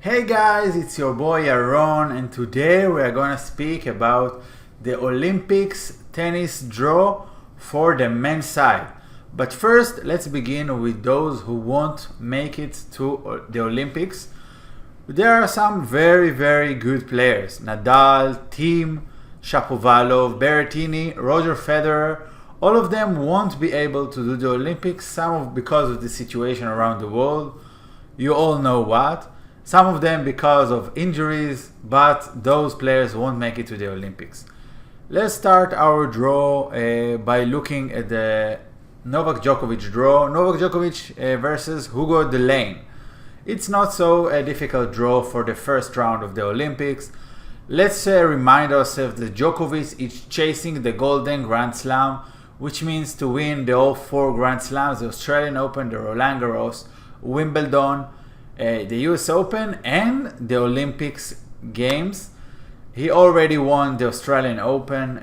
Hey guys, it's your boy Yaron, and today we are going to speak about the Olympics tennis draw for the men's side. But first, let's begin with those who won't make it to the Olympics. There are some very good players: Nadal, Thiem, Shapovalov, Berrettini, Roger Federer. All of them won't be able to do the Olympics, because of the situation around the world. You all know what. Some of them because of injuries, but those players won't make it to the Olympics. Let's start our draw by looking at the Novak Djokovic draw. Novak Djokovic versus Hugo Dellane. It's not so a difficult draw for the first round of the Olympics. Let's remind ourselves that Djokovic is chasing the Golden Grand Slam, which means to win the all four Grand Slams: the Australian Open, the Roland Garros, Wimbledon, the US Open, and the Olympics Games. He already won the Australian Open,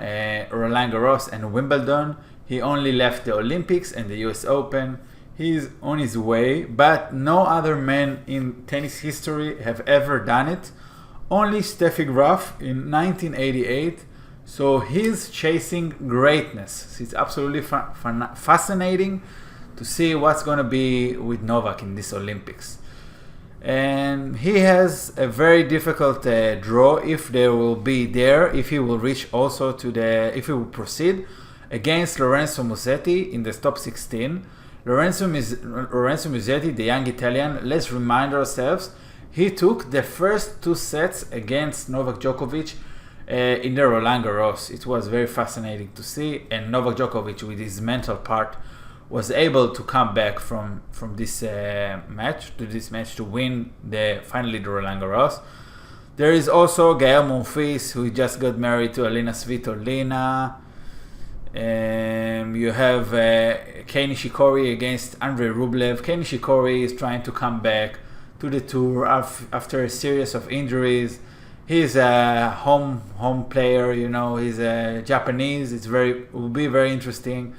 Roland Garros, and Wimbledon. He only left the Olympics and the US Open. He's on his way, but no other man in tennis history have ever done it. Only Steffi Graf in 1988. So he's chasing greatness. It's absolutely fascinating to see what's going to be with Novak in this Olympics. And he has a very difficult draw if there will be there, if he will reach also to if he will proceed against Lorenzo Musetti in the top 16. Lorenzo Musetti, the young Italian, let's remind ourselves, he took the first two sets against Novak Djokovic in the Roland Garros. It was very fascinating to see, and Novak Djokovic, with his mental part, was able to come back from this match to win finally the Roland Garros. There is also Gael Monfils, who just got married to Alina Svitolina. You have Kei Nishikori against Andrei Rublev. Kei Nishikori is trying to come back to the tour after a series of injuries. He's a home player, he's a Japanese. It will be very interesting.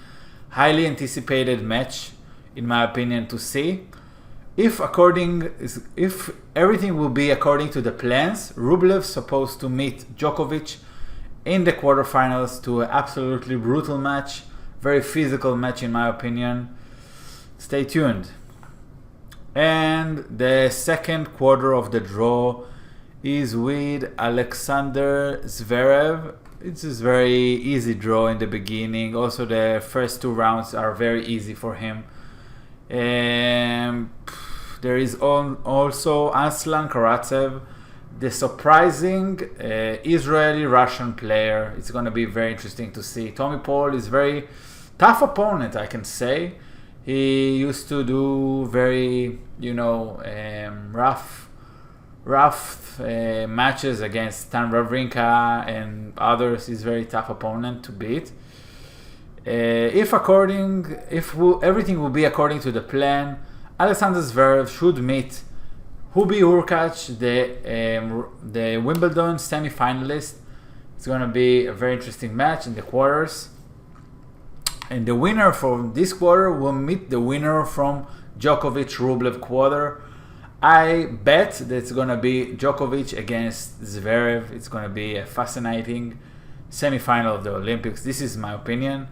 Highly anticipated match, in my opinion, to see. If everything will be according to the plans, Rublev's supposed to meet Djokovic in the quarterfinals to an absolutely brutal match, very physical match in my opinion. Stay tuned. And the second quarter of the draw is with Alexander Zverev. It's a very easy draw in the beginning. Also, the first two rounds are very easy for him. There is also Aslan Karatsev, the surprising Israeli-Russian player. It's going to be very interesting to see. Tommy Paul is very tough opponent, I can say. He used to do very, rough matches against Stan Wawrinka and others. Is very tough opponent to beat. If everything will be according to the plan, Alexander Zverev should meet Hubi Hurkacz, the Wimbledon semi-finalist. It's going to be a very interesting match in the quarters. And the winner from this quarter will meet the winner from Djokovic-Rublev quarter. I bet that it's going to be Djokovic against Zverev. It's going to be a fascinating semi-final of the Olympics. This is my opinion.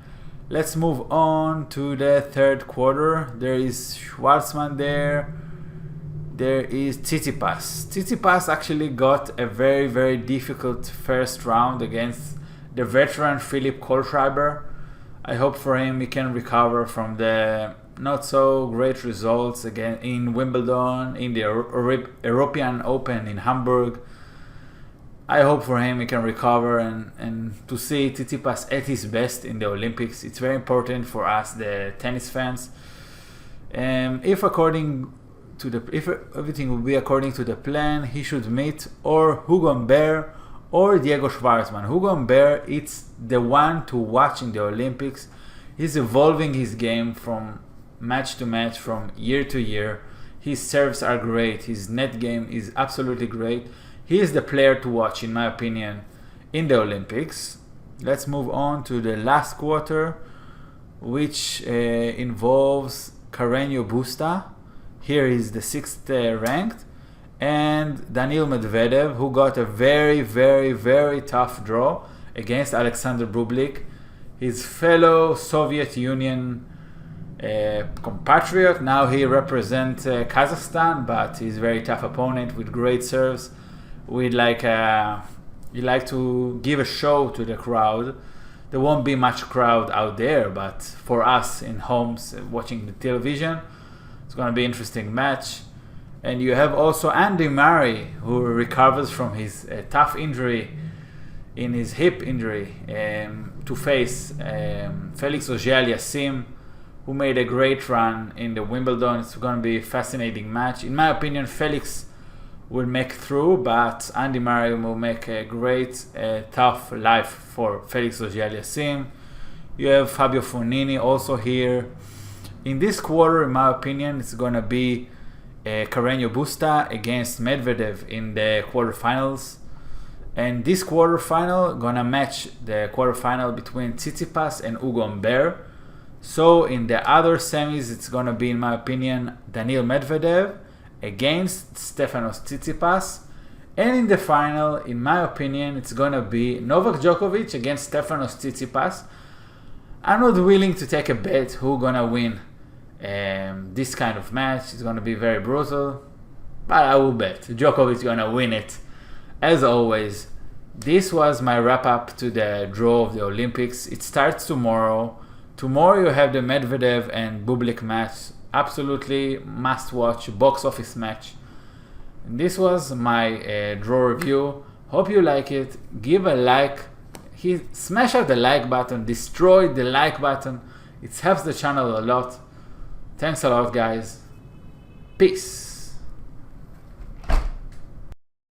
Let's move on to the third quarter. There is Schwartzman there. There is Tsitsipas. Tsitsipas actually got a very difficult first round against the veteran Philipp Kohlschreiber. I hope for him he can recover from the not so great results again in Wimbledon, in the European Open in Hamburg. I hope for him he can recover and to see Tsitsipas at his best in the Olympics. It's very important for us, the tennis fans. If everything will be according to the plan, he should meet or Hugo Humbert or Diego Schwartzman. Hugo Humbert, it's the one to watch in the Olympics. He's evolving his game from match to match, from year to year. His serves are great. His net game is absolutely great. He is the player to watch, in my opinion, in the Olympics. Let's move on to the last quarter, which involves Carreño Busta. Here is the 6th ranked, and and Daniil Medvedev, who got a very, very, very tough draw against Alexander Bublik, his fellow Soviet Union compatriot. Now he represents Kazakhstan, but he's a very tough opponent with great serves. He like to give a show to the crowd. There won't be much crowd out there, but for us in homes watching the television, it's going to be an interesting match. And you have also Andy Muarry, who recovers from his tough injury in his hip injury, to face Felix Auger-Aliassime, who made a great run in the Wimbledon. It's going to be a fascinating match. In my opinion, Felix will make through, but Andy Muarry will make a great, tough life for Felix Auger-Aliassime. You have Fabio Fognini also here. In this quarter, in my opinion, it's going to be Carreño Busta against Medvedev in the quarterfinals. And this quarterfinal gonna match the quarterfinal between Tsitsipas and Hugo Humbert. So in the other semis, it's gonna be, in my opinion, Daniil Medvedev against Stefanos Tsitsipas. And in the final, in my opinion, it's gonna be Novak Djokovic against Stefanos Tsitsipas. I'm not willing to take a bet who's gonna win this kind of match. It's gonna be very brutal, but I will bet Djokovic is gonna win it. As always, this was my wrap up to the draw of the Olympics. It starts tomorrow. Tomorrow you have the Medvedev and Bublik match. Absolutely must watch box office match. And this was my draw review. Hope you like it. Give a like. Smash out the like button. Destroy the like button. It helps the channel a lot. Thanks a lot, guys. Peace.